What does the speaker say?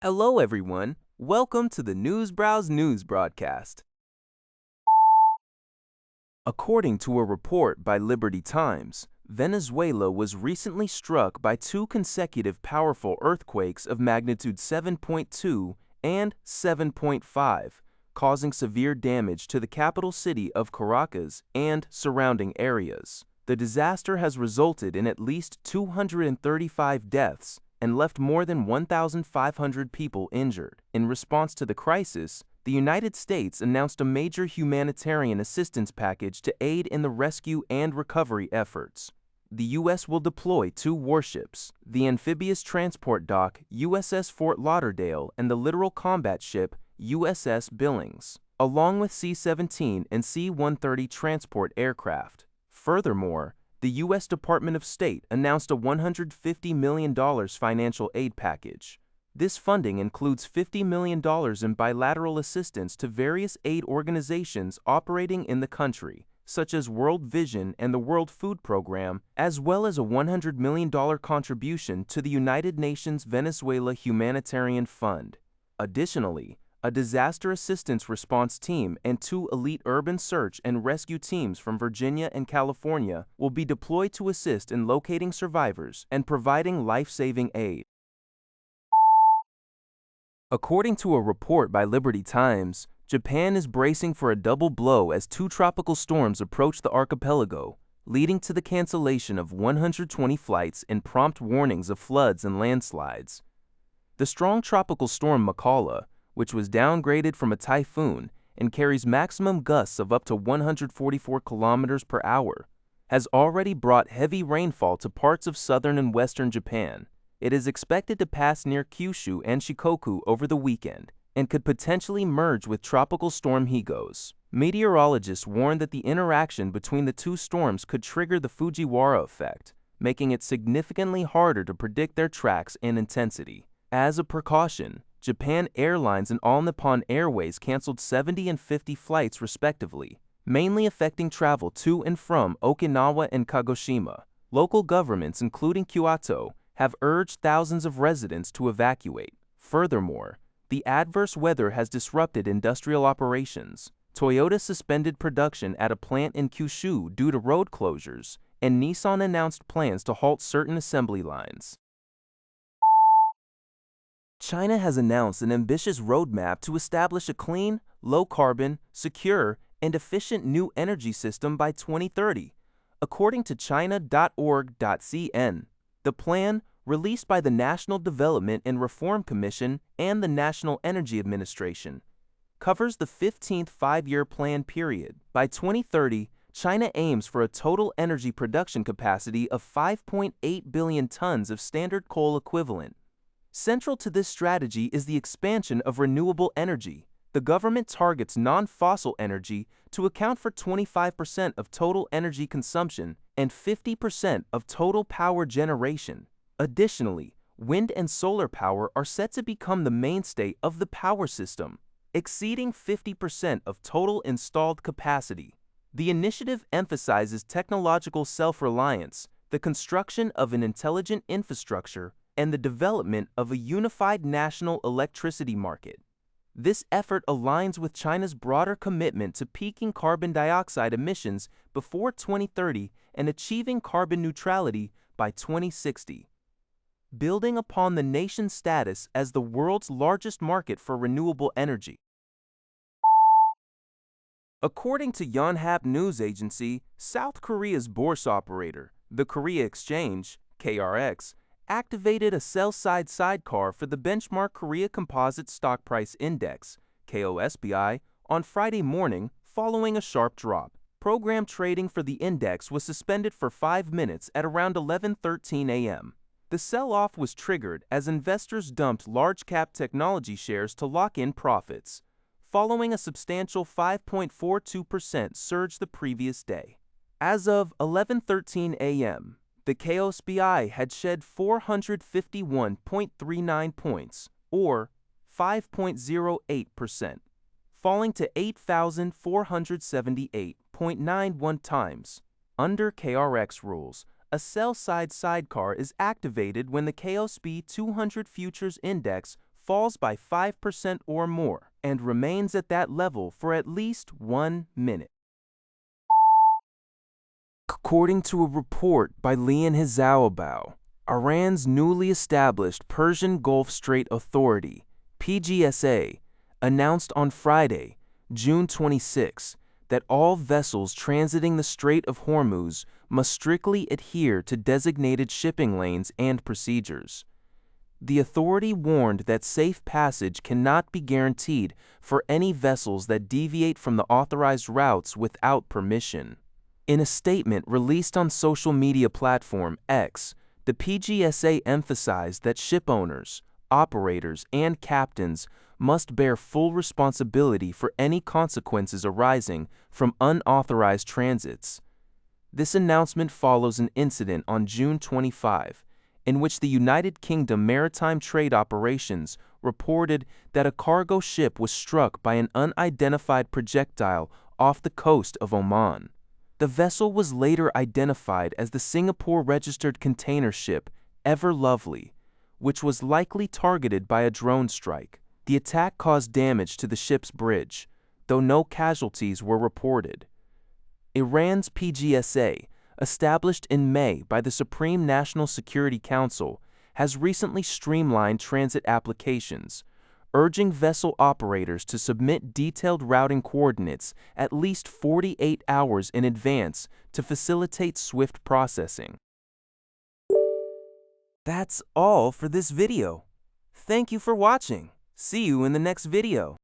Hello, everyone. Welcome to the Newsbrowse News broadcast. According to a report by Liberty Times, Venezuela was recently struck by two consecutive powerful earthquakes of magnitude 7.2 and 7.5, causing severe damage to the capital city of Caracas and surrounding areas. The disaster has resulted in at least 235 deaths and left more than 1,500 people injured. In response to the crisis, the United States announced a major humanitarian assistance package to aid in the rescue and recovery efforts. The U.S. will deploy two warships, the amphibious transport dock USS Fort Lauderdale and the littoral combat ship USS Billings, along with C-17 and C-130 transport aircraft. Furthermore, the U.S. Department of State announced a $150 million financial aid package. This funding includes $50 million in bilateral assistance to various aid organizations operating in the country, such as World Vision and the World Food Program, as well as a $100 million contribution to the United Nations Venezuela Humanitarian Fund. Additionally, a disaster assistance response team and two elite urban search and rescue teams from Virginia and California will be deployed to assist in locating survivors and providing life-saving aid. According to a report by Liberty Times, Japan is bracing for a double blow as two tropical storms approach the archipelago, leading to the cancellation of 120 flights and prompt warnings of floods and landslides. The strong tropical storm Mekkhala, which was downgraded from a typhoon and carries maximum gusts of up to 144 kilometers per hour, has already brought heavy rainfall to parts of southern and western Japan. It is expected to pass near Kyushu and Shikoku over the weekend and could potentially merge with Tropical Storm Higos. Meteorologists warn that the interaction between the two storms could trigger the Fujiwara effect, making it significantly harder to predict their tracks and intensity. As a precaution, Japan Airlines and All Nippon Airways canceled 70 and 50 flights respectively, mainly affecting travel to and from Okinawa and Kagoshima. Local governments, including Kyoto, have urged thousands of residents to evacuate. Furthermore, the adverse weather has disrupted industrial operations. Toyota suspended production at a plant in Kyushu due to road closures, and Nissan announced plans to halt certain assembly lines. China has announced an ambitious roadmap to establish a clean, low-carbon, secure, and efficient new energy system by 2030, according to China.org.cn. The plan, released by the National Development and Reform Commission and the National Energy Administration, covers the 15th five-year plan period. By 2030, China aims for a total energy production capacity of 5.8 billion tons of standard coal equivalent. Central to this strategy is the expansion of renewable energy. The government targets non-fossil energy to account for 25% of total energy consumption and 50% of total power generation. Additionally, wind and solar power are set to become the mainstay of the power system, exceeding 50% of total installed capacity. The initiative emphasizes technological self-reliance, the construction of an intelligent infrastructure, and the development of a unified national electricity market. This effort aligns with China's broader commitment to peaking carbon dioxide emissions before 2030 and achieving carbon neutrality by 2060. Building upon the nation's status as the world's largest market for renewable energy. According to Yonhap News Agency, South Korea's bourse operator, the Korea Exchange, KRX, activated a sell-side sidecar for the benchmark Korea Composite Stock Price Index, KOSPI, on Friday morning following a sharp drop. Program trading for the index was suspended for 5 minutes at around 11:13 a.m. The sell-off was triggered as investors dumped large-cap technology shares to lock in profits, following a substantial 5.42% surge the previous day. As of 11:13 a.m., the KOSPI had shed 451.39 points, or 5.08%, falling to 8,478.91 times. Under KRX rules, a sell-side sidecar is activated when the KOSPI 200 Futures Index falls by 5% or more and remains at that level for at least 1 minute. According to a report by Lian Hizalabao, Iran's newly established Persian Gulf Strait Authority, PGSA, announced on Friday, June 26, that all vessels transiting the Strait of Hormuz must strictly adhere to designated shipping lanes and procedures. The authority warned that safe passage cannot be guaranteed for any vessels that deviate from the authorized routes without permission. In a statement released on social media platform X, the PGSA emphasized that ship owners, operators, and captains must bear full responsibility for any consequences arising from unauthorized transits. This announcement follows an incident on June 25, in which the United Kingdom Maritime Trade Operations reported that a cargo ship was struck by an unidentified projectile off the coast of Oman. The vessel was later identified as the Singapore-registered container ship Ever Lovely, which was likely targeted by a drone strike. The attack caused damage to the ship's bridge, though no casualties were reported. Iran's PGSA, established in May by the Supreme National Security Council, has recently streamlined transit applications, urging vessel operators to submit detailed routing coordinates at least 48 hours in advance to facilitate swift processing. That's all for this video. Thank you for watching. See you in the next video.